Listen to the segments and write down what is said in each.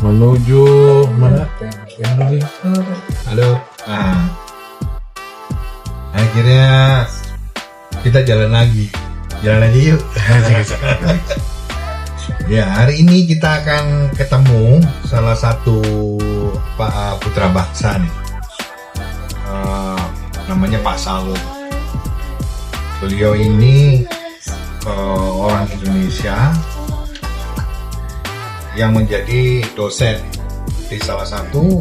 menuju mana? Halo. Akhirnya kita jalan lagi yuk. Ya, hari ini kita akan ketemu salah satu putra bangsa nih. Namanya Pak Salut. Beliau ini orang Indonesia yang menjadi dosen di salah satu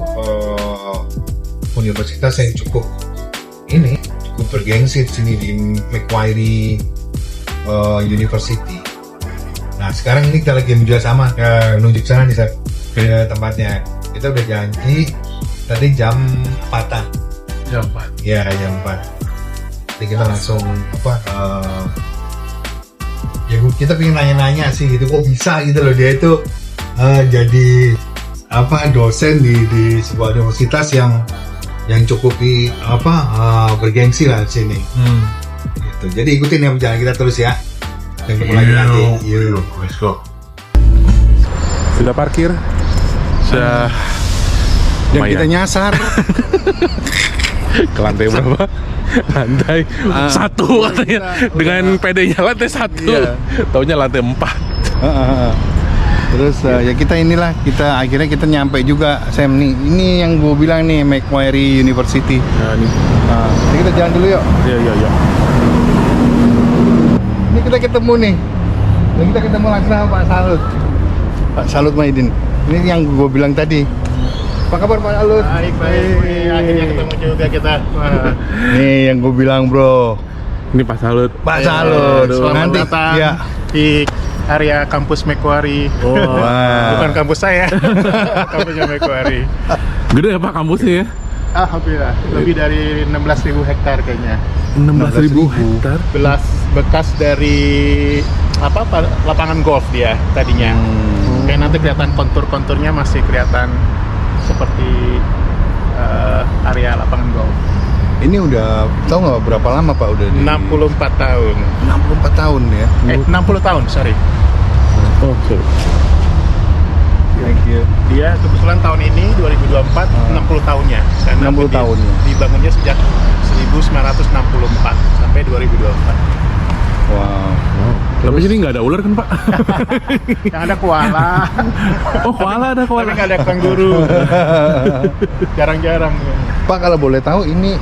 universitas yang cukup bergengsi di sini di Macquarie University. Nah, sekarang ini kita lagi nunjuk sana nih ke tempatnya. Kita udah janji tadi jam 4-an. Jam 4. Ya, jam 4. Jadi kita langsung kita pengen nanya-nanya sih gitu, kok bisa gitu loh dia itu jadi dosen di sebuah universitas yang cukup bergengsi lah di sini. Gitu. Jadi ikutin ya perjalanan kita terus ya. Dan ketemu lagi nanti. Yuk, let's go. Sudah parkir. Sudah. Dan kita nyasar. Ke lantai berapa? Lantai 1 katanya. Dengan PD-nya lantai 1. Iya. Taunya lantai 4. Terus kita akhirnya kita nyampe juga, Sam nih. Ini yang gue bilang nih, Macquarie University. Nah, nih. Jadi kita jalan dulu yuk. Iya. Ini kita ketemu nih. Dan kita ketemu langsung sama Pak Salut. Pak Salut Maidin. Ini yang gue bilang tadi. Apa kabar Pak Salut? Baik. Akhirnya ketemu juga kita. Nih yang gue bilang, bro. Ini Pak Salut. Pak Salut. Selamat datang di area kampus Macquarie. Bukan kampus saya. Kampusnya Macquarie. Gede ya Pak kampusnya ya? Alhamdulillah, lebih dari 16.000 hektar kayaknya. 16.000 hektar. Bekas dari lapangan golf dia tadinya. Kayak nanti kelihatan konturnya masih kelihatan seperti area lapangan golf. Ini udah tahu nggak berapa lama Pak udah 64 tahun. 64 tahun ya? 60 tahun, sorry. Oke. Thank you. Dia kebetulan tahun ini 2024 60 tahunnya. Karena 60 tahunnya. Dibangunnya sejak 1964 sampai 2024. Wow. Tapi sini nggak ada ular kan Pak? Yang ada koala. Oh koala ada koala. Tapi nggak ada kanguru. Jarang-jarang. Pak kalau boleh tahu ini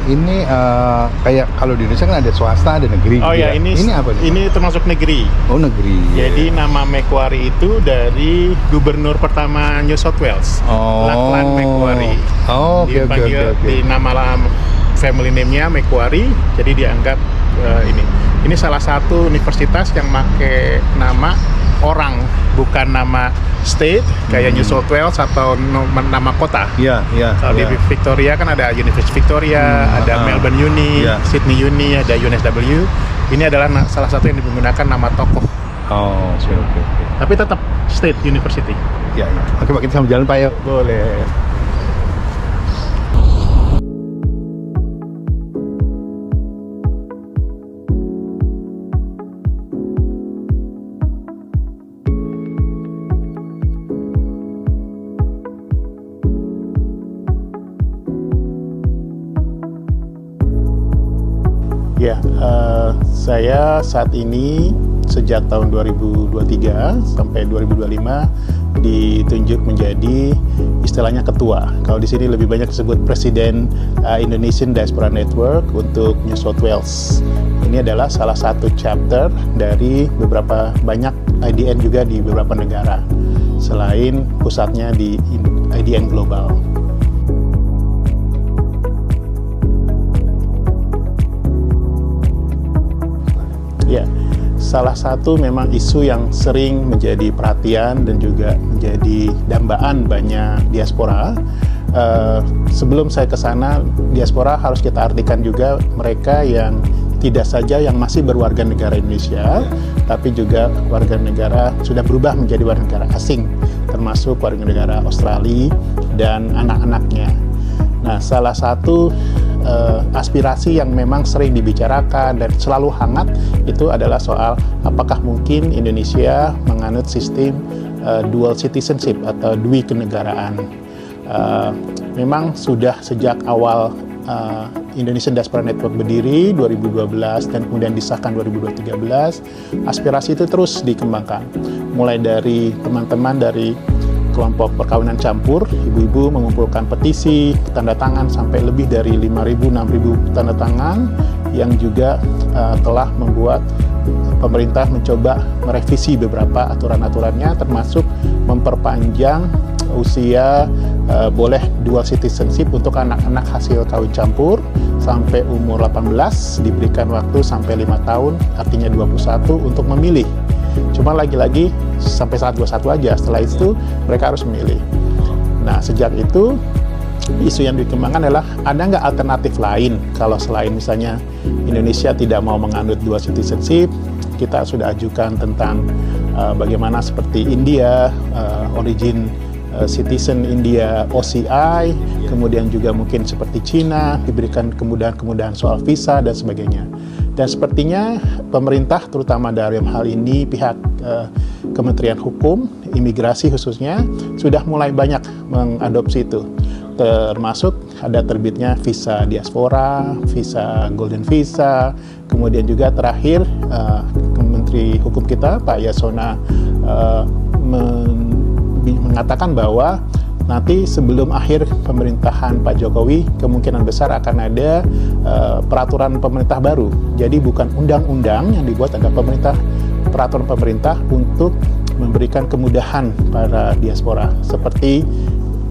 kayak kalau di Indonesia kan ada swasta ada negeri. Oh gitu ya, ini apa nih? Ini termasuk negeri. Oh negeri. Jadi nama Macquarie itu dari gubernur pertama New South Wales. Lachlan Macquarie. Oh, oke. Di nama family name-nya Macquarie, jadi dianggap ini salah satu universitas yang pakai nama orang, bukan nama state kayak New South Wales atau nama kota. Iya. Kalau di Victoria kan ada University Victoria, ada Melbourne Uni, Sydney Uni, ada UNSW. Ini adalah salah satu yang menggunakan nama tokoh. Oh, oke. Tapi tetap state university. Iya. Oke Pak, kita sambil jalan Pak yuk. Boleh. Ya, saya saat ini sejak tahun 2023 sampai 2025 ditunjuk menjadi istilahnya ketua. Kalau di sini lebih banyak disebut Presiden Indonesian Diaspora Network untuk New South Wales. Ini adalah salah satu chapter dari beberapa banyak IDN juga di beberapa negara, selain pusatnya di IDN Global. Ya, salah satu memang isu yang sering menjadi perhatian dan juga menjadi dambaan banyak diaspora. Sebelum saya ke sana, diaspora harus kita artikan juga mereka yang tidak saja yang masih berwarga negara Indonesia, tapi juga warga negara sudah berubah menjadi warga negara asing, termasuk warga negara Australia dan anak-anaknya. Nah, salah satu aspirasi yang memang sering dibicarakan dan selalu hangat itu adalah soal apakah mungkin Indonesia menganut sistem dual citizenship atau dwi kenegaraan. Memang sudah sejak awal Indonesian Diaspora Network berdiri 2012 dan kemudian disahkan 2013, aspirasi itu terus dikembangkan. Mulai dari teman-teman dari kelompok perkawinan campur, ibu-ibu mengumpulkan petisi, tanda tangan sampai lebih dari 5.000-6.000 tanda tangan yang juga telah membuat pemerintah mencoba merevisi beberapa aturan-aturannya, termasuk memperpanjang usia boleh dual citizenship untuk anak-anak hasil kawin campur sampai umur 18, diberikan waktu sampai 5 tahun, artinya 21 untuk memilih. Cuma lagi-lagi sampai saat 21 aja, setelah itu mereka harus memilih. Nah, sejak itu isu yang dikembangkan adalah ada nggak alternatif lain kalau selain misalnya Indonesia tidak mau menganut dual citizenship. Kita sudah ajukan tentang bagaimana seperti India, origin citizen India OCI, kemudian juga mungkin seperti Cina diberikan kemudahan-kemudahan soal visa dan sebagainya. Dan sepertinya pemerintah terutama dalam hal ini pihak Kementerian Hukum, Imigrasi khususnya sudah mulai banyak mengadopsi itu. Termasuk ada terbitnya visa diaspora, visa golden visa, kemudian juga terakhir Menteri Hukum kita Pak Yasona mengatakan bahwa nanti sebelum akhir pemerintahan Pak Jokowi kemungkinan besar akan ada peraturan pemerintah baru. Jadi bukan undang-undang yang dibuat, ada peraturan pemerintah untuk memberikan kemudahan para diaspora seperti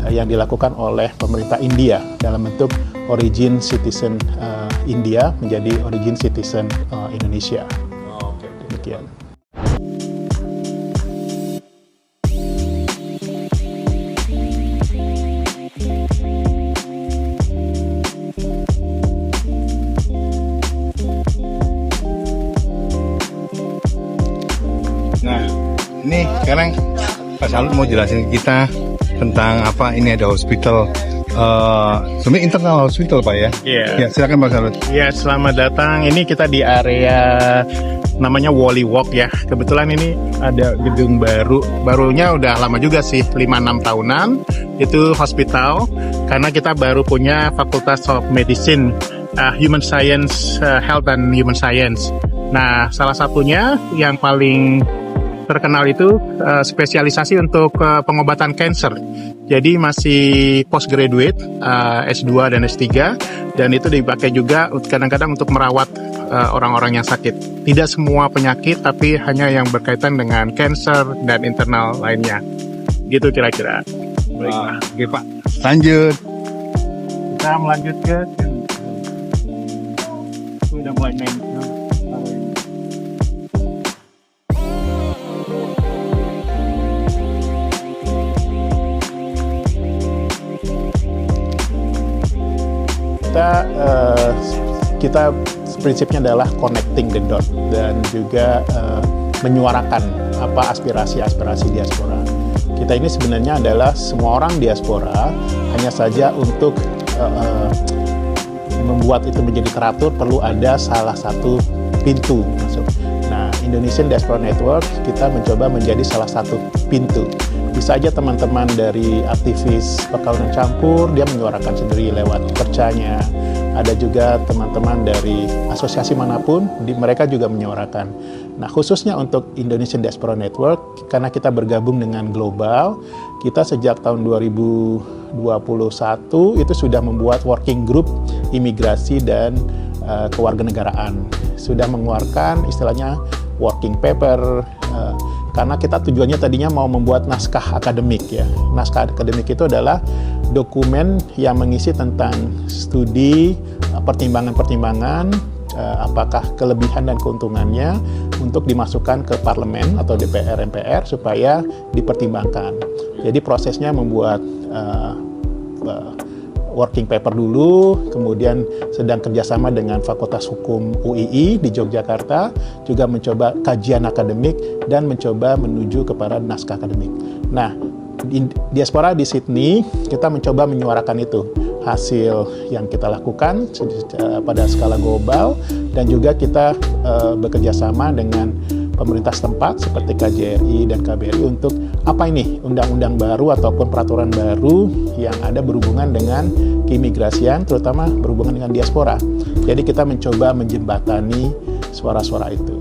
yang dilakukan oleh pemerintah India dalam bentuk origin citizen India menjadi origin citizen Indonesia. Demikian. Nah, ini sekarang Pak Salut mau jelasin ke kita tentang apa ini ada hospital, sebenarnya internal hospital Pak ya? Iya. Ya, silakan Pak Salut. Ya, selamat datang. Ini kita di area namanya Wally Walk ya. Kebetulan ini ada gedung barunya udah lama juga sih, 5-6 tahunan. Itu hospital, karena kita baru punya Fakultas of Medicine, Human Science, Health and Human Science. Nah, salah satunya yang paling terkenal itu spesialisasi untuk pengobatan kanker. Jadi masih postgraduate, S2 dan S3, dan itu dipakai juga kadang-kadang untuk merawat orang-orang yang sakit. Tidak semua penyakit, tapi hanya yang berkaitan dengan kanker dan internal lainnya. Gitu kira-kira. Baiklah. Oke Pak, lanjut. Kita melanjut ke sudah mulai main. Kita prinsipnya adalah connecting the dot dan juga menyuarakan apa aspirasi diaspora. Kita ini sebenarnya adalah semua orang diaspora, hanya saja untuk membuat itu menjadi teratur perlu ada salah satu pintu masuk. Nah, Indonesian Diaspora Network kita mencoba menjadi salah satu pintu. Bisa aja teman-teman dari aktivis perkawinan campur, dia menyuarakan sendiri lewat percanya. Ada juga teman-teman dari asosiasi manapun, mereka juga menyuarakan. Nah, khususnya untuk Indonesian Diaspora Network, karena kita bergabung dengan global, kita sejak tahun 2021 itu sudah membuat working group imigrasi dan kewarganegaraan. Sudah mengeluarkan istilahnya working paper, karena kita tujuannya tadinya mau membuat naskah akademik ya. Naskah akademik itu adalah dokumen yang mengisi tentang studi, pertimbangan-pertimbangan, apakah kelebihan dan keuntungannya untuk dimasukkan ke parlemen atau DPR MPR supaya dipertimbangkan. Jadi prosesnya membuat working paper dulu, kemudian sedang kerjasama dengan Fakultas Hukum UII di Yogyakarta, juga mencoba kajian akademik dan mencoba menuju kepada naskah akademik. Nah, di diaspora di Sydney, kita mencoba menyuarakan itu, hasil yang kita lakukan pada skala global, dan juga kita bekerjasama dengan pemerintah setempat seperti KJRI dan KBRI untuk apa ini undang-undang baru ataupun peraturan baru yang ada berhubungan dengan keimigrasian, terutama berhubungan dengan diaspora. Jadi kita mencoba menjembatani suara-suara itu.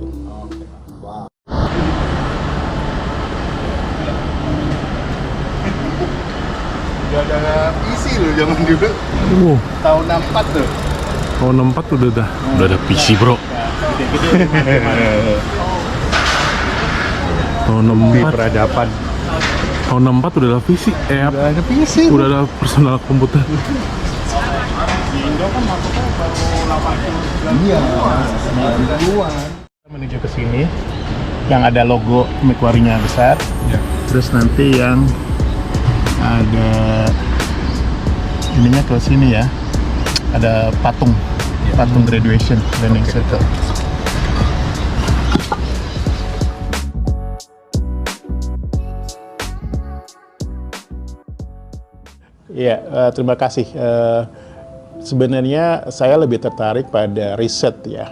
Udah ada PC loh zaman dulu. Tahun 64 tuh. Tahun 64 udah ada PC, bro. Tahun 64 Peradaban. Tahun 64 udah ada PC, Udah ada PC. udah ada personal komputer. Indo kan masuknya baru 80. Iya, 90-an. Menuju ke sini yang ada logo Macquarie-nya besar. Ya. Terus nanti yang ada ininya ke sini ya. Ada patung graduation learning circle. Iya, terima kasih. Sebenarnya saya lebih tertarik pada riset ya.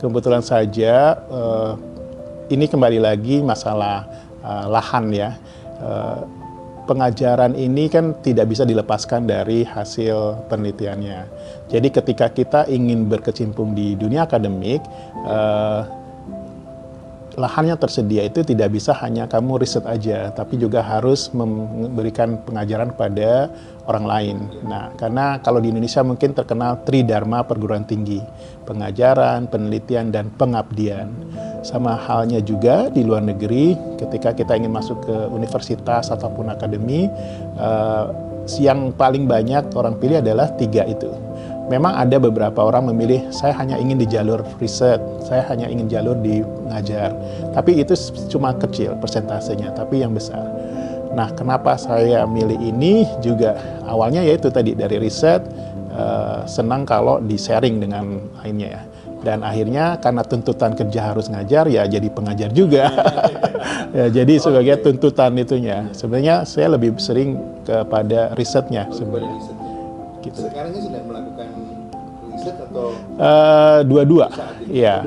Kebetulan saja ini kembali lagi masalah lahan ya. Pengajaran ini kan tidak bisa dilepaskan dari hasil penelitiannya. Jadi ketika kita ingin berkecimpung di dunia akademik, lahannya tersedia itu tidak bisa hanya kamu riset aja, tapi juga harus memberikan pengajaran pada orang lain. Nah, karena kalau di Indonesia mungkin terkenal Tridharma perguruan tinggi, pengajaran, penelitian, dan pengabdian. Sama halnya juga di luar negeri, ketika kita ingin masuk ke universitas ataupun akademi, yang paling banyak orang pilih adalah 3 itu. Memang ada beberapa orang memilih, saya hanya ingin di jalur riset, saya hanya ingin jalur di ngajar. Tapi itu cuma kecil persentasenya, tapi yang besar. Nah, kenapa saya milih ini juga awalnya yaitu tadi dari riset, senang kalau di-sharing dengan lainnya ya. Dan akhirnya karena tuntutan kerja harus ngajar, ya jadi pengajar juga. Ya, jadi sebagai tuntutan itunya. Sebenarnya saya lebih sering kepada risetnya sebenarnya. Gitu. Sekarang ini sedang melakukan riset atau dua-dua, ya.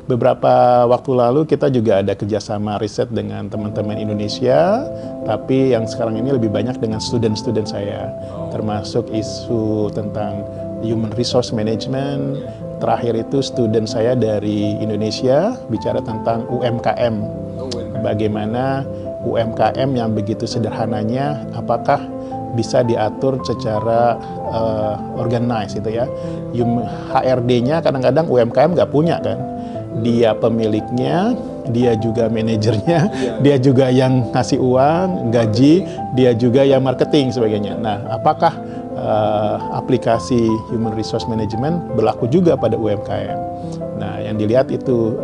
Beberapa waktu lalu kita juga ada kerjasama riset dengan teman-teman Indonesia, tapi yang sekarang ini lebih banyak dengan student-student saya, termasuk isu tentang human resource management. Terakhir itu student saya dari Indonesia bicara tentang UMKM, bagaimana UMKM yang begitu sederhananya, apakah bisa diatur secara organized itu ya. HRD-nya kadang-kadang UMKM nggak punya kan. Dia pemiliknya, dia juga manajernya, dia juga yang ngasih uang, gaji, dia juga yang marketing sebagainya. Nah, apakah aplikasi human resource management berlaku juga pada UMKM? Nah, yang dilihat itu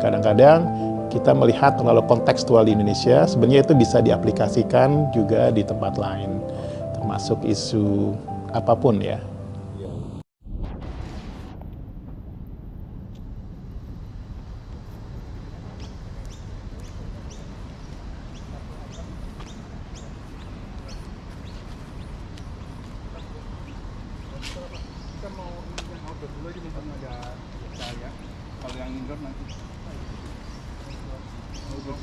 kadang-kadang kita melihat terlalu kontekstual di Indonesia, sebenarnya itu bisa diaplikasikan juga di tempat lain, termasuk isu apapun ya. kita mau yang outdoor dulu aja misalnya ada cahaya. Kalau yang indoor nanti outdoor.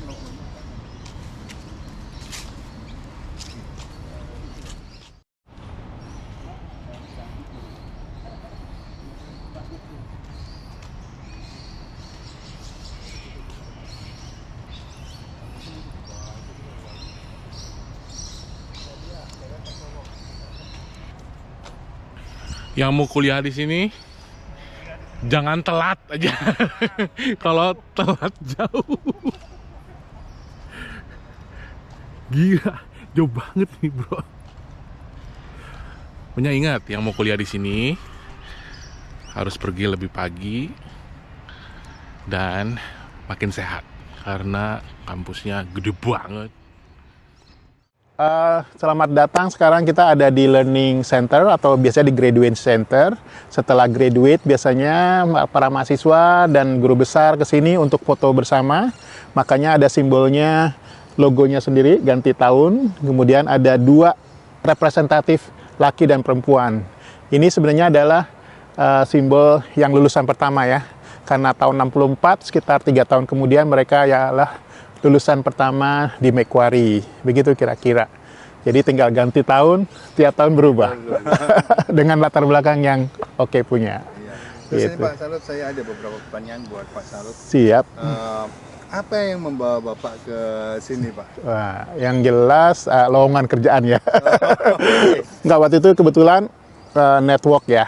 Yang mau kuliah di sini jangan telat aja. Kalau telat jauh. Gila, jauh banget nih, bro. Punya ingat, yang mau kuliah di sini harus pergi lebih pagi dan makin sehat karena kampusnya gede banget. Selamat datang, sekarang kita ada di Learning Center atau biasanya di Graduate Center. Setelah graduate biasanya para mahasiswa dan guru besar ke sini untuk foto bersama. Makanya ada simbolnya, logonya sendiri, ganti tahun. Kemudian ada 2 representatif laki dan perempuan. Ini sebenarnya adalah simbol yang lulusan pertama ya. karena tahun 64 sekitar 3 tahun kemudian mereka ialah lulusan pertama di Macquarie, begitu kira-kira. Jadi tinggal ganti tahun, tiap tahun berubah dengan latar belakang yang oke punya. Terus ini Pak Salut, saya ada beberapa pertanyaan buat Pak Salut. Siap. Apa yang membawa Bapak ke sini, Pak? Wah, yang jelas lowongan kerjaan ya. Enggak, waktu itu kebetulan network ya.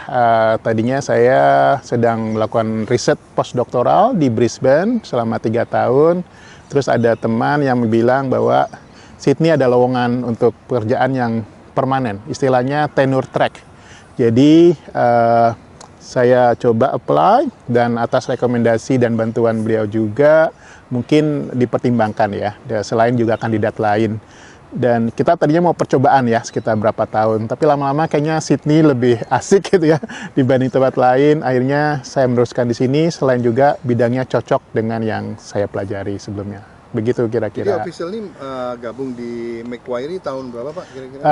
Tadinya saya sedang melakukan riset postdoktoral di Brisbane selama 3 tahun. Terus ada teman yang bilang bahwa Sydney ada lowongan untuk pekerjaan yang permanen, istilahnya tenure track. Jadi saya coba apply dan atas rekomendasi dan bantuan beliau juga mungkin dipertimbangkan ya, selain juga kandidat lain. Dan kita tadinya mau percobaan ya sekitar berapa tahun, tapi lama-lama kayaknya Sydney lebih asik gitu ya dibanding tempat lain. Akhirnya saya meneruskan di sini, selain juga bidangnya cocok dengan yang saya pelajari sebelumnya. Begitu kira-kira. Jadi official ini gabung di Macquarie tahun berapa Pak kira-kira?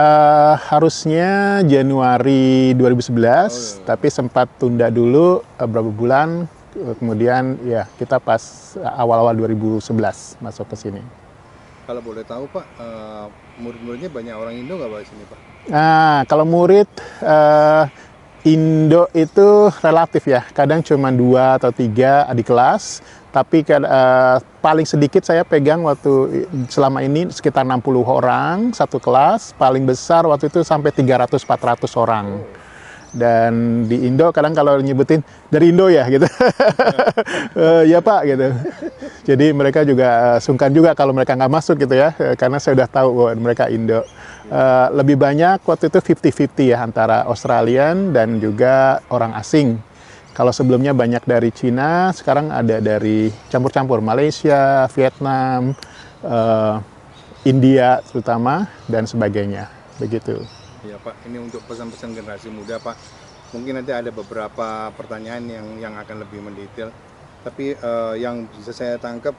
Harusnya Januari 2011, tapi sempat tunda dulu beberapa bulan. Kemudian ya kita pas awal-awal 2011 masuk ke sini. Kalau boleh tahu Pak, murid-muridnya banyak orang Indo nggak Pak di sini Pak? Nah, kalau murid Indo itu relatif ya, kadang cuma 2 atau 3 adik kelas, tapi paling sedikit saya pegang waktu selama ini sekitar 60 orang satu kelas, paling besar waktu itu sampai 300-400 orang. Dan di Indo kadang kalau nyebutin dari Indo ya gitu, ya Pak gitu. Jadi mereka juga sungkan juga kalau mereka nggak masuk gitu ya, karena saya udah tahu bahwa mereka Indo. Lebih banyak waktu itu 50-50 ya antara Australian dan juga orang asing. Kalau sebelumnya banyak dari Cina, sekarang ada dari campur-campur Malaysia, Vietnam, India terutama dan sebagainya, begitu. Iya Pak, ini untuk pesan-pesan generasi muda Pak. Mungkin nanti ada beberapa pertanyaan yang akan lebih mendetail. Tapi yang bisa saya tangkap,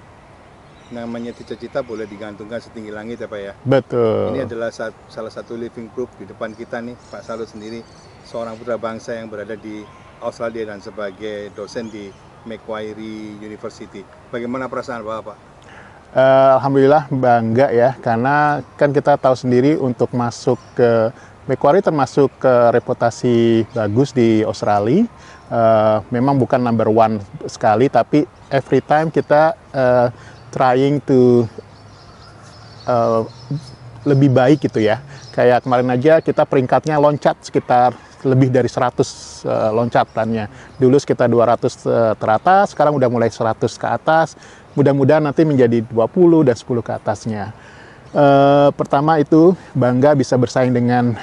namanya cita-cita boleh digantungkan setinggi langit ya Pak ya. Betul. Ini adalah salah satu living proof di depan kita nih, Pak Salut sendiri, seorang putra bangsa yang berada di Australia dan sebagai dosen di Macquarie University. Bagaimana perasaan Bapak? Alhamdulillah bangga ya, karena kan kita tahu sendiri untuk masuk ke Macquarie termasuk reputasi bagus di Australia. Memang bukan number one sekali, tapi every time kita trying to lebih baik gitu ya. Kayak kemarin aja kita peringkatnya loncat sekitar lebih dari 100 loncatannya. Dulu sekitar 200 teratas, sekarang udah mulai 100 ke atas. Mudah-mudahan nanti menjadi 20 dan 10 ke atasnya. Pertama itu bangga bisa bersaing dengan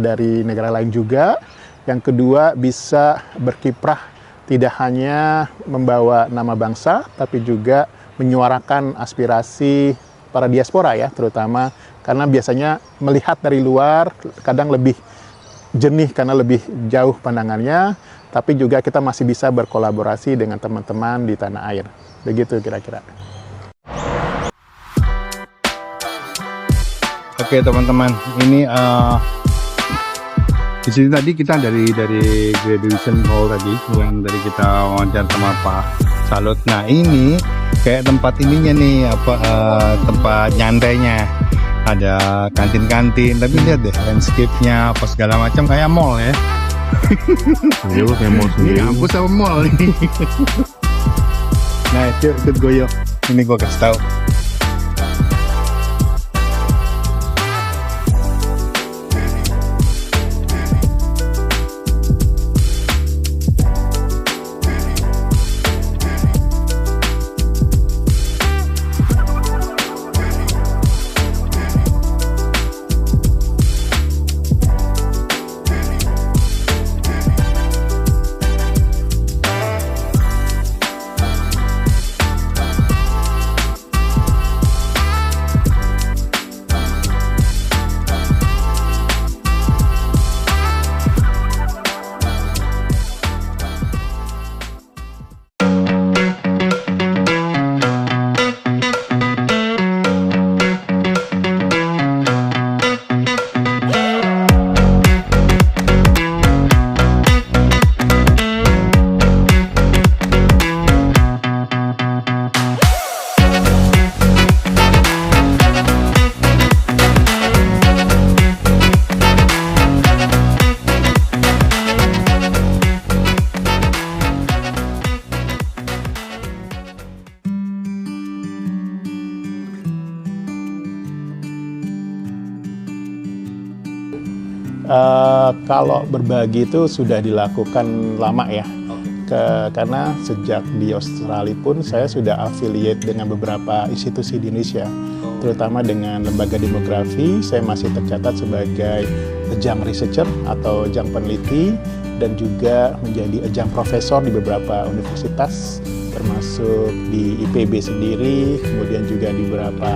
dari negara lain juga. Yang kedua bisa berkiprah tidak hanya membawa nama bangsa, tapi juga menyuarakan aspirasi para diaspora ya, terutama karena biasanya melihat dari luar kadang lebih jernih karena lebih jauh pandangannya, tapi juga kita masih bisa berkolaborasi dengan teman-teman di tanah air. Begitu kira-kira. Oke teman-teman, ini di sini tadi kita dari graduation hall tadi yang dari kita wawancara sama Pak Salut. Nah ini kayak tempat ininya nih tempat nyantainya, ada kantin-kantin. Tapi lihat deh landscape-nya apa segala macam kayak mall ya. Iya, kayak mall sendiri. Ini kampus sama mall nih. Nah yuk ikut gue yuk. Ini gue kasih tahu. Kalau berbagi itu sudah dilakukan lama ya. Karena sejak di Australia pun saya sudah affiliate dengan beberapa institusi di Indonesia, terutama dengan lembaga demografi. Saya masih tercatat sebagai ajang researcher atau ajang peneliti, dan juga menjadi ajang profesor di beberapa universitas, termasuk di IPB sendiri, kemudian juga di beberapa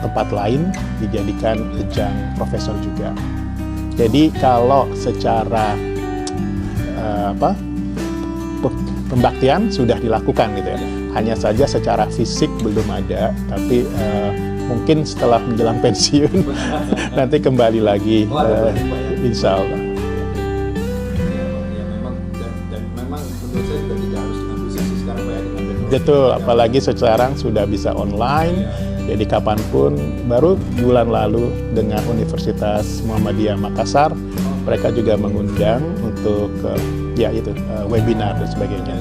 tempat lain dijadikan ajang profesor juga. Jadi kalau secara pembaktian sudah dilakukan gitu ya, hanya saja secara fisik belum ada, tapi mungkin setelah menjelang pensiun nanti kembali lagi, insya Allah. Betul, apalagi sekarang sudah bisa online, jadi kapanpun. Baru bulan lalu dengan Universitas Muhammadiyah Makassar, mereka juga mengundang untuk webinar dan sebagainya.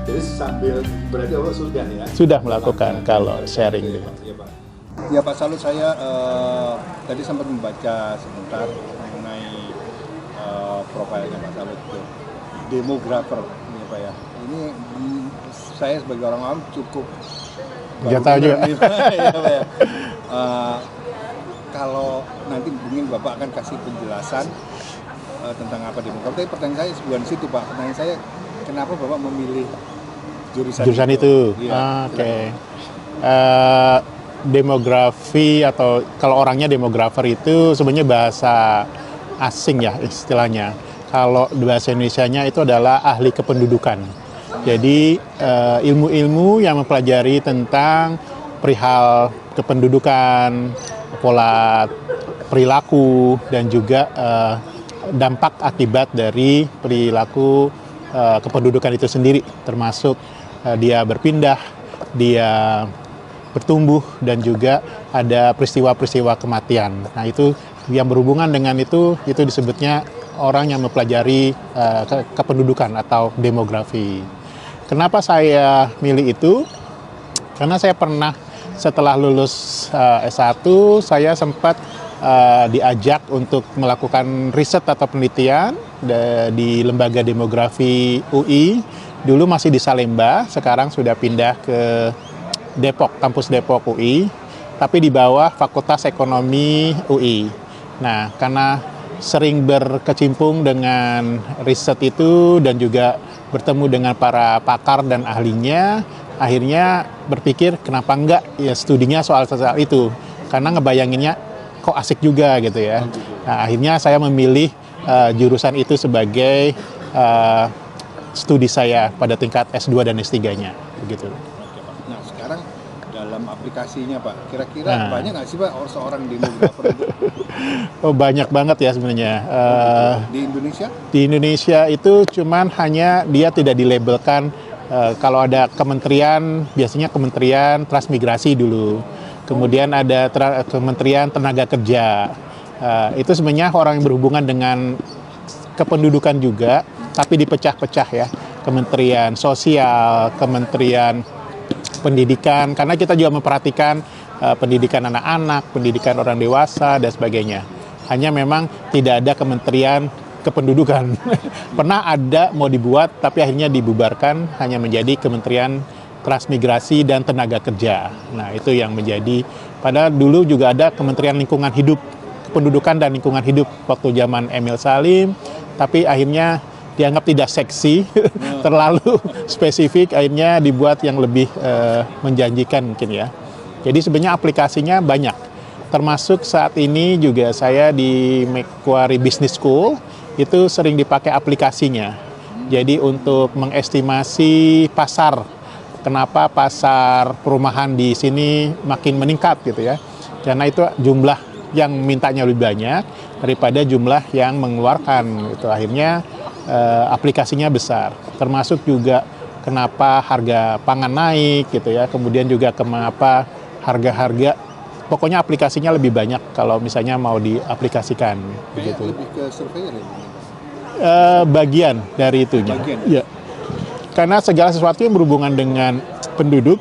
Jadi sambil berarti Allah sudah ya? Sudah melakukan kalau sharing. Ya Pak Salut, saya tadi sempat membaca sebentar mengenai profilnya Pak Salut itu, demografer ya Pak ya. Ini saya sebagai orang awam cukup Nggak tahu juga. Ya, Pak, ya. Kalau nanti mungkin Bapak akan kasih penjelasan tentang apa demografi. Tapi pertanyaan saya bukan situ Pak. Pertanyaan saya, kenapa Bapak memilih jurusan itu? Ya, Oke. Demografi, atau kalau orangnya demografer itu sebenarnya bahasa asing ya istilahnya. Kalau bahasa Indonesianya itu adalah ahli kependudukan. Jadi ilmu-ilmu yang mempelajari tentang perihal kependudukan, pola perilaku, dan juga dampak akibat dari perilaku kependudukan itu sendiri, termasuk dia berpindah, dia bertumbuh, dan juga ada peristiwa-peristiwa kematian. Nah, itu yang berhubungan dengan itu disebutnya orang yang mempelajari kependudukan atau demografi. Kenapa saya milih itu? Karena saya pernah setelah lulus S1, saya sempat diajak untuk melakukan riset atau penelitian di Lembaga Demografi UI. Dulu masih di Salemba, sekarang sudah pindah ke Depok, kampus Depok UI, tapi di bawah Fakultas Ekonomi UI. Nah, karena sering berkecimpung dengan riset itu dan juga bertemu dengan para pakar dan ahlinya, akhirnya berpikir kenapa enggak ya studinya soal itu, karena ngebayanginnya kok asik juga gitu ya. Nah, akhirnya saya memilih jurusan itu sebagai studi saya pada tingkat S2 dan S3-nya begitu. Nah, sekarang dalam aplikasinya Pak, kira-kira banyak nggak sih Pak seorang demografer itu? Oh, banyak banget ya sebenarnya. Di Indonesia? Di Indonesia itu cuman hanya dia tidak dilabelkan. Kalau ada kementerian, biasanya Kementerian Transmigrasi dulu. Kemudian ada Kementerian Tenaga Kerja. Itu sebenarnya orang yang berhubungan dengan kependudukan juga, tapi dipecah-pecah ya. Kementerian Sosial, Kementerian Pendidikan, karena kita juga memperhatikan pendidikan anak-anak, pendidikan orang dewasa, dan sebagainya. Hanya memang tidak ada Kementerian Kependudukan. Pernah ada mau dibuat, tapi akhirnya dibubarkan, hanya menjadi Kementerian Transmigrasi dan Tenaga Kerja. Nah, itu yang menjadi, padahal dulu juga ada Kementerian Lingkungan Hidup, Kependudukan dan Lingkungan Hidup waktu zaman Emil Salim, tapi akhirnya dianggap tidak seksi, terlalu spesifik, akhirnya dibuat yang lebih menjanjikan mungkin ya. Jadi sebenarnya aplikasinya banyak, termasuk saat ini juga saya di Macquarie Business School, itu sering dipakai aplikasinya. Jadi untuk mengestimasi pasar, kenapa pasar perumahan di sini makin meningkat gitu ya. Karena itu jumlah yang mintanya lebih banyak daripada jumlah yang mengeluarkan. Itu akhirnya aplikasinya besar. Termasuk juga kenapa harga pangan naik gitu ya. Kemudian juga kenapa harga-harga, pokoknya aplikasinya lebih banyak kalau misalnya mau diaplikasikan begitu. Lebih ke survei ya? Bagian dari itunya. Bagian. Ya. Karena segala sesuatu yang berhubungan dengan penduduk,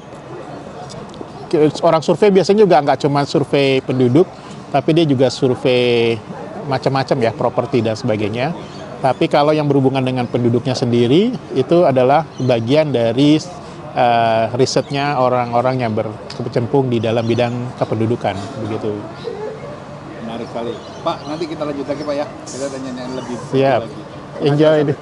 orang survei biasanya juga nggak cuma survei penduduk, tapi dia juga survei macam-macam ya, properti dan sebagainya. Tapi kalau yang berhubungan dengan penduduknya sendiri, itu adalah bagian dari risetnya orang-orang yang berkecimpung di dalam bidang kependudukan, begitu. Menarik sekali. Pak, nanti kita lanjut lagi Pak ya. Kita tanya lebih Siap. lagi. Enjoy ini.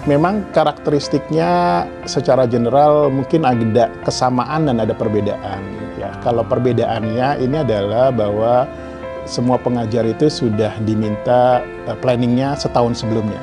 Memang karakteristiknya secara general mungkin ada kesamaan dan ada perbedaan. Ya, kalau perbedaannya ini adalah bahwa semua pengajar itu sudah diminta planningnya setahun sebelumnya.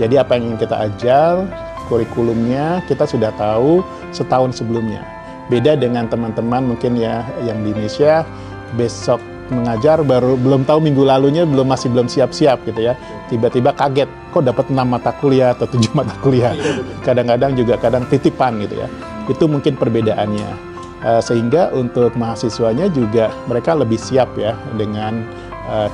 Jadi apa yang ingin kita ajar, kurikulumnya kita sudah tahu setahun sebelumnya. Beda dengan teman-teman mungkin ya yang di Indonesia besok mengajar baru belum tahu minggu lalunya masih belum siap-siap gitu ya. Tiba-tiba kaget kok dapat 6 mata kuliah atau 7 mata kuliah. Kadang-kadang juga titipan gitu ya. Itu mungkin perbedaannya. Sehingga untuk mahasiswanya juga mereka lebih siap ya dengan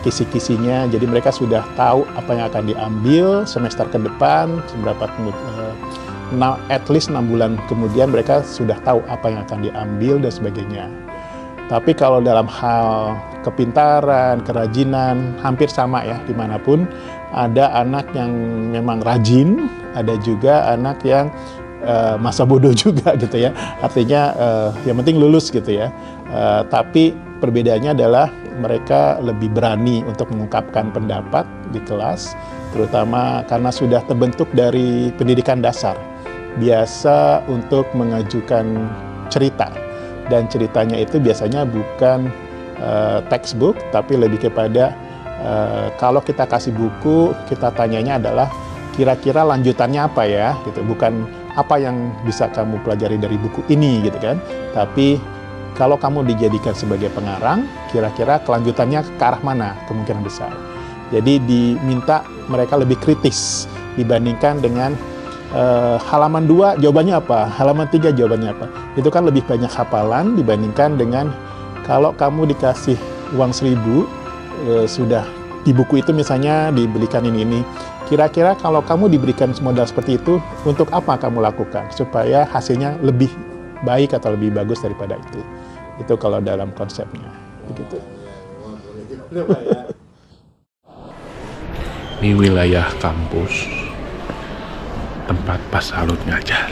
kisi-kisinya. Jadi mereka sudah tahu apa yang akan diambil semester ke depan, at least 6 bulan kemudian mereka sudah tahu apa yang akan diambil dan sebagainya. Tapi kalau dalam hal kepintaran, kerajinan, hampir sama ya dimanapun. Ada anak yang memang rajin, ada juga anak yang masa bodoh juga gitu ya. Artinya yang penting lulus gitu ya. Tapi perbedaannya adalah mereka lebih berani untuk mengungkapkan pendapat di kelas, terutama karena sudah terbentuk dari pendidikan dasar. Biasa untuk mengajukan cerita. Dan ceritanya itu biasanya bukan textbook, tapi lebih kepada kalau kita kasih buku, kita tanyanya adalah kira-kira lanjutannya apa ya, gitu. Bukan apa yang bisa kamu pelajari dari buku ini, gitu kan. Tapi kalau kamu dijadikan sebagai pengarang, kira-kira kelanjutannya ke arah mana, kemungkinan besar. Jadi diminta mereka lebih kritis dibandingkan dengan halaman 2 jawabannya apa, halaman 3 jawabannya apa. Itu kan lebih banyak hafalan dibandingkan dengan kalau kamu dikasih uang 1.000 sudah di buku itu misalnya dibelikan ini. Kira-kira kalau kamu diberikan modal seperti itu, untuk apa kamu lakukan supaya hasilnya lebih baik atau lebih bagus daripada itu. Itu kalau dalam konsepnya begitu. Ini wilayah kampus tempat Pak Salut ngajar.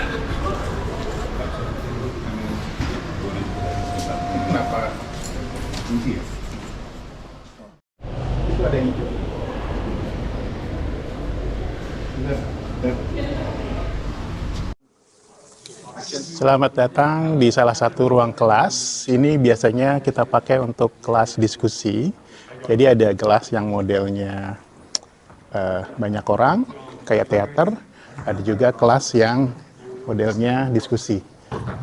Kenapa kunci ya? Itu ada yang hijau. Selamat datang di salah satu ruang kelas. Ini biasanya kita pakai untuk kelas diskusi. Jadi ada kelas yang modelnya banyak orang, kayak teater. Ada juga kelas yang modelnya diskusi.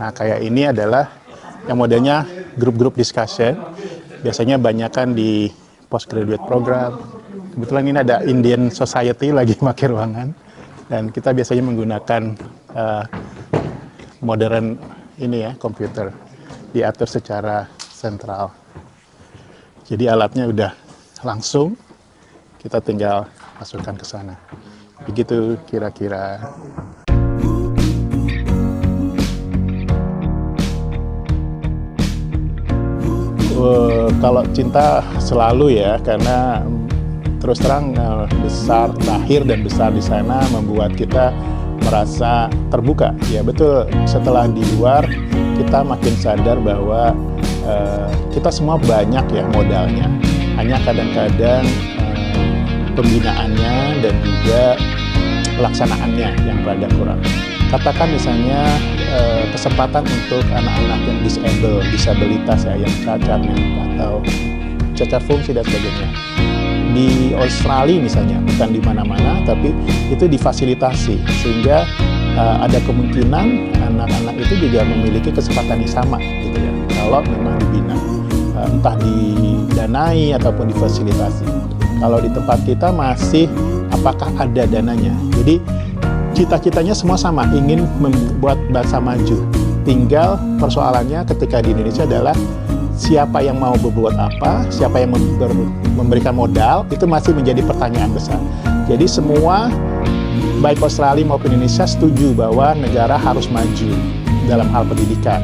Nah, kayak ini adalah yang modelnya grup-grup discussion. Biasanya banyakan di postgraduate program. Kebetulan ini ada Indian Society lagi pakai ruangan. Dan kita biasanya menggunakan modern ini ya, komputer. Diatur secara sentral. Jadi alatnya udah langsung, kita tinggal masukkan ke sana. Begitu kira-kira. Kalau cinta selalu ya, karena terus terang besar, lahir dan besar di sana membuat kita merasa terbuka. Ya betul, setelah di luar kita makin sadar bahwa kita semua banyak ya modalnya. Hanya kadang-kadang pembinaannya dan juga pelaksanaannya yang rada kurang. Katakan misalnya kesempatan untuk anak-anak yang disabilitas ya, yang cacat atau cacat fungsi dan sebagainya. Di Australia misalnya, bukan di mana-mana, tapi itu difasilitasi sehingga ada kemungkinan anak-anak itu juga memiliki kesempatan yang sama, gitu ya. Kalau memang dibina, entah didanai ataupun difasilitasi. Kalau di tempat kita masih apakah ada dananya. Jadi cita-citanya semua sama, ingin membuat bangsa maju. Tinggal persoalannya ketika di Indonesia adalah siapa yang mau berbuat apa, siapa yang memberikan modal, itu masih menjadi pertanyaan besar. Jadi semua baik Australia maupun Indonesia setuju bahwa negara harus maju dalam hal pendidikan.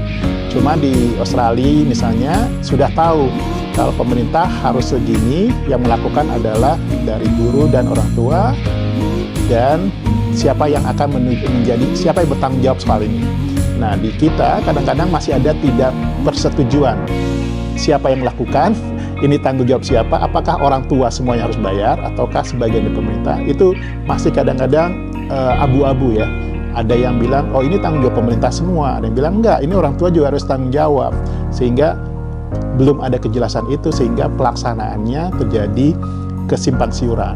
Cuma di Australia misalnya sudah tahu kalau pemerintah harus segini, yang melakukan adalah dari guru dan orang tua, dan siapa yang akan siapa yang bertanggung jawab soal ini. Nah, di kita kadang-kadang masih ada tidak persetujuan. Siapa yang melakukan, ini tanggung jawab siapa, apakah orang tua semuanya harus bayar, ataukah sebagian dari pemerintah, itu masih kadang-kadang abu-abu ya. Ada yang bilang, oh ini tanggung jawab pemerintah semua, ada yang bilang enggak, ini orang tua juga harus tanggung jawab. Sehingga belum ada kejelasan itu, sehingga pelaksanaannya terjadi kesimpang siuran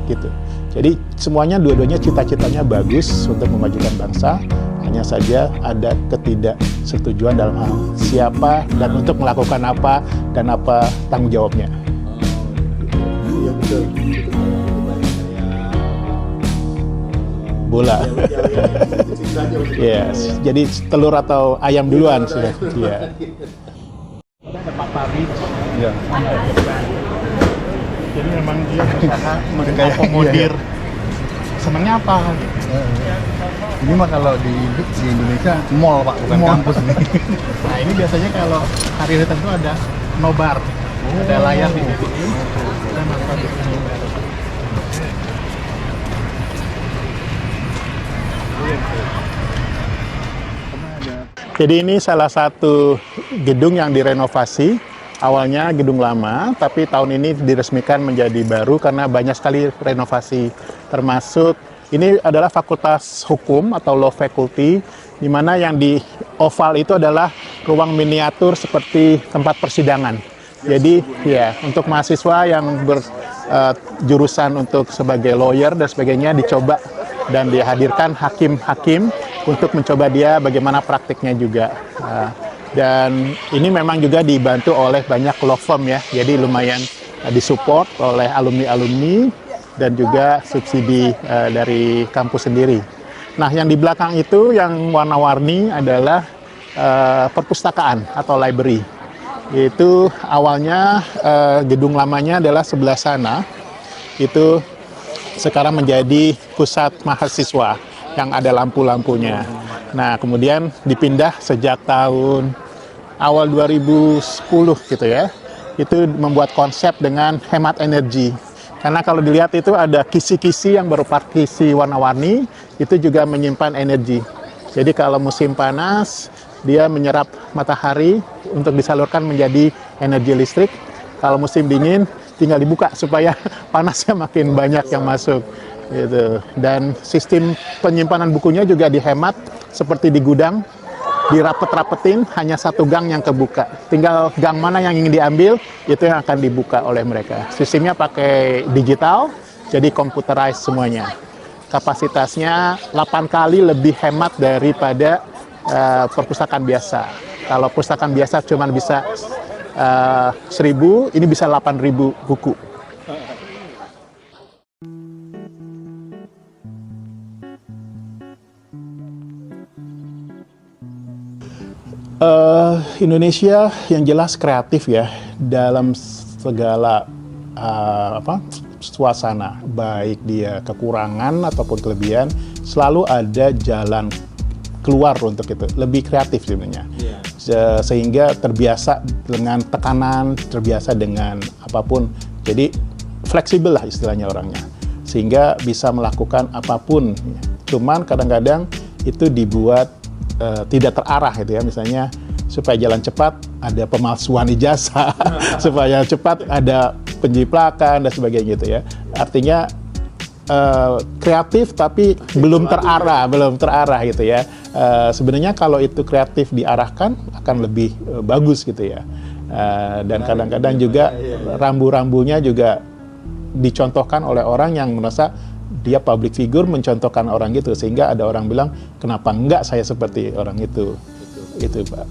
gitu. Jadi semuanya dua-duanya cita-citanya bagus untuk memajukan bangsa, hanya saja ada ketidaksetujuan dalam hal siapa dan untuk melakukan apa dan apa tanggung jawabnya. Iya betul. Bola. Yes. Jadi telur atau ayam duluan sudah. Iya. Ada Papa Beach. Ya. Jadi memang dia berusaha mengakomodir. Senangnya apa? Ini mah kalau di Indonesia mall Pak, bukan Mall. kampus nih. Nah ini biasanya kalau hari tertentu ada nobar, ada layar di sini. Kita nonton di sini. Jadi ini salah satu gedung yang direnovasi. Awalnya gedung lama, tapi tahun ini diresmikan menjadi baru karena banyak sekali renovasi. Termasuk ini adalah Fakultas Hukum atau Law Faculty, di mana yang di oval itu adalah ruang miniatur seperti tempat persidangan. Jadi ya untuk mahasiswa yang berjurusan untuk sebagai lawyer dan sebagainya dicoba dan dihadirkan hakim-hakim untuk mencoba dia bagaimana praktiknya juga. Dan ini memang juga dibantu oleh banyak law firm ya, jadi lumayan disupport oleh alumni-alumni dan juga subsidi dari kampus sendiri. Nah, yang di belakang itu yang warna-warni adalah perpustakaan atau library. Itu awalnya gedung lamanya adalah sebelah sana, itu sekarang menjadi pusat mahasiswa yang ada lampu-lampunya. Nah, kemudian dipindah sejak tahun awal 2010 gitu ya. Itu membuat konsep dengan hemat energi. Karena kalau dilihat itu ada kisi-kisi yang berupa kisi warna-warni, itu juga menyimpan energi. Jadi kalau musim panas, dia menyerap matahari untuk disalurkan menjadi energi listrik. Kalau musim dingin, tinggal dibuka supaya panasnya makin banyak yang masuk. Gitu. Dan sistem penyimpanan bukunya juga dihemat seperti di gudang, dirapet-rapetin, hanya satu gang yang kebuka. Tinggal gang mana yang ingin diambil, itu yang akan dibuka oleh mereka. Sistemnya pakai digital, jadi computerized semuanya. Kapasitasnya 8 kali lebih hemat daripada perpustakaan biasa. Kalau perpustakaan biasa cuma bisa 1.000, ini bisa 8.000 buku. Indonesia yang jelas kreatif ya dalam segala suasana, baik dia kekurangan ataupun kelebihan, selalu ada jalan keluar untuk itu, lebih kreatif sebenarnya. Sehingga terbiasa dengan tekanan, terbiasa dengan apapun, jadi fleksibel lah istilahnya orangnya, sehingga bisa melakukan apapun. Cuman kadang-kadang itu dibuat tidak terarah gitu ya, misalnya supaya jalan cepat ada pemalsuan ijazah, supaya cepat ada penjiplakan dan sebagainya gitu ya. Artinya kreatif tapi belum terarah gitu ya. Sebenarnya kalau itu kreatif diarahkan akan lebih bagus gitu ya. Dan kadang-kadang juga rambu-rambunya juga dicontohkan oleh orang yang merasa dia public figure, mencontohkan orang gitu, sehingga ada orang bilang kenapa enggak saya seperti orang itu. Itu Pak.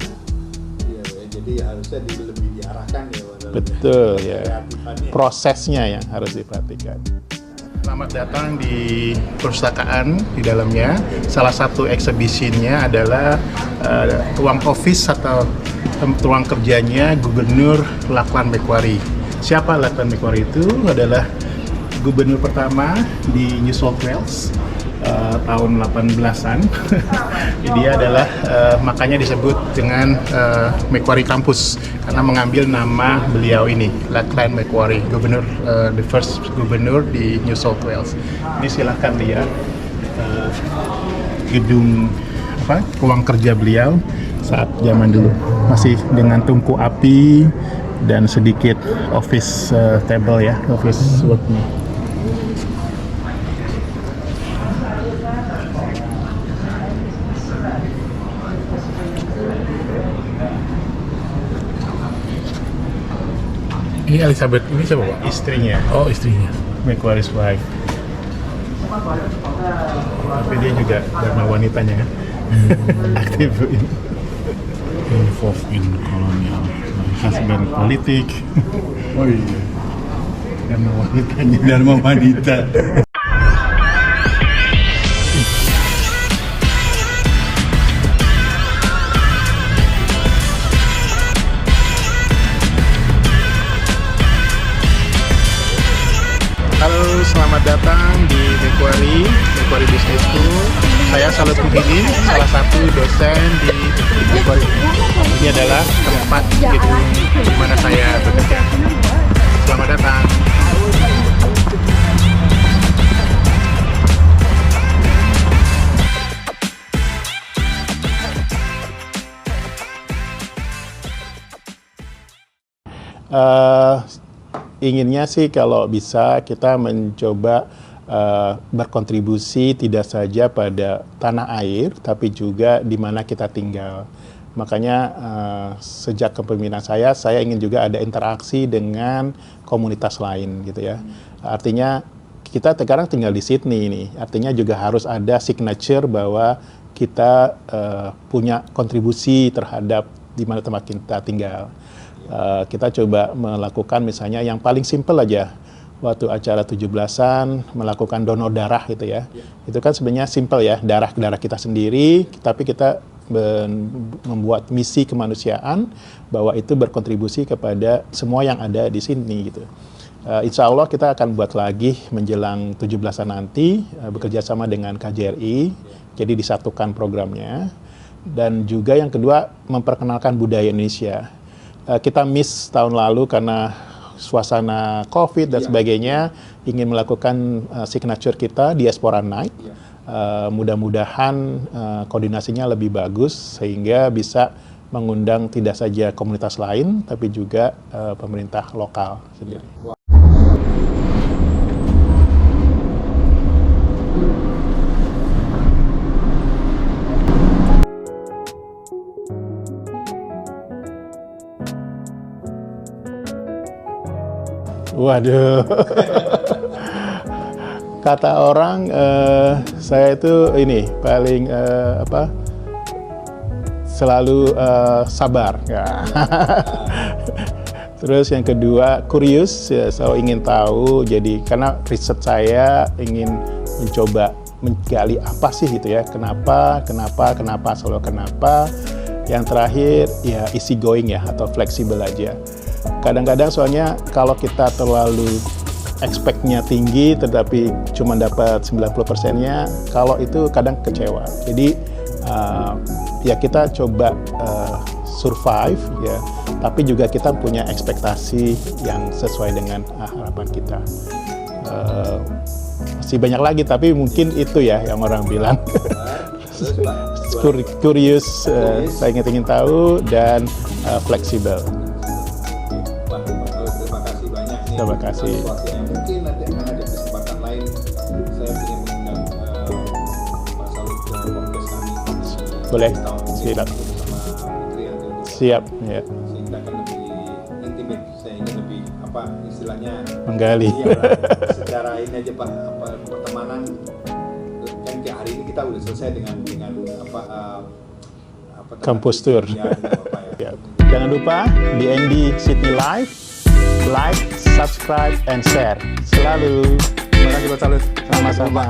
Iya, jadi harusnya lebih diarahkan ya. Betul ya. Prosesnya yang harus diperhatikan. Selamat datang di perpustakaan. Di dalamnya salah satu exhibitionnya adalah ruang office atau ruang kerjanya Gubernur Lachlan Macquarie. Siapa Lachlan Macquarie itu? Adalah gubernur pertama di New South Wales tahun 18-an. Dia adalah makanya disebut dengan Macquarie Campus karena mengambil nama beliau ini, Lachlan Macquarie, gubernur the first gubernur di New South Wales. Ini silahkan lihat gedung ruang kerja beliau saat zaman dulu, masih dengan tungku api dan sedikit office table ya, office worknya. Ini Elizabeth, ini siapa Pak? Istrinya, Oh, istrinya. Macquarie's wife. Tapi dia juga dharma wanitanya kan. Aktif Involved in colonial. husband politik. Oh iya. Dharma wanitanya. Dharma wanita. Halo, selamat datang di Macquarie Business School. Saya Salut Muhyiddin, salah satu dosen di Macquarie. Ini adalah tempat gedung di mana saya bekerja. Selamat datang. Inginnya sih kalau bisa kita mencoba berkontribusi tidak saja pada tanah air, tapi juga di mana kita tinggal. Makanya sejak kepemimpinan saya ingin juga ada interaksi dengan komunitas lain gitu ya. Artinya kita sekarang tinggal di Sydney ini, artinya juga harus ada signature bahwa kita punya kontribusi terhadap di mana tempat kita tinggal. Kita coba melakukan misalnya yang paling simpel aja, waktu acara 17-an melakukan donor darah gitu ya. Itu kan sebenarnya simpel ya, darah kita sendiri, tapi kita membuat misi kemanusiaan bahwa itu berkontribusi kepada semua yang ada di sini gitu. Insya Allah kita akan buat lagi menjelang 17-an nanti, bekerja sama dengan KJRI, jadi disatukan programnya. Dan juga yang kedua, memperkenalkan budaya Indonesia. Kita miss tahun lalu karena suasana COVID dan sebagainya, ingin melakukan signature kita, Diaspora Night. Mudah-mudahan koordinasinya lebih bagus sehingga bisa mengundang tidak saja komunitas lain, tapi juga pemerintah lokal sendiri. Waduh, kata orang saya itu ini paling selalu sabar. Ya. Terus yang kedua curious, ya, selalu ingin tahu. Jadi karena riset saya ingin mencoba menggali apa sih gitu ya, kenapa, selalu kenapa. Yang terakhir ya easy going ya atau fleksibel aja. Kadang-kadang soalnya kalau kita terlalu expect-nya tinggi tetapi cuma dapat 90%-nya, kalau itu kadang kecewa. Jadi ya kita coba survive ya, tapi juga kita punya ekspektasi yang sesuai dengan harapan kita. Masih banyak lagi tapi mungkin itu ya yang orang bilang. Curious, saya ingin tahu dan fleksibel. Terima kasih. Mungkin nanti akan ada kesempatan lain. Saya ingin mengundang Pak Salut ke podcast kami. Boleh, siap. Siap, ya. Sehingga akan lebih intimate. Saya ingin lebih istilahnya Menggali. Iya, secara ini aja Pak, pertemanan kan kayak hari ini kita udah selesai dengan Kampus Tour. Ya. Jangan lupa DND Sydney Live, like, subscribe, and share. Selalu. Terima kasih Pak Salut. Sama-sama.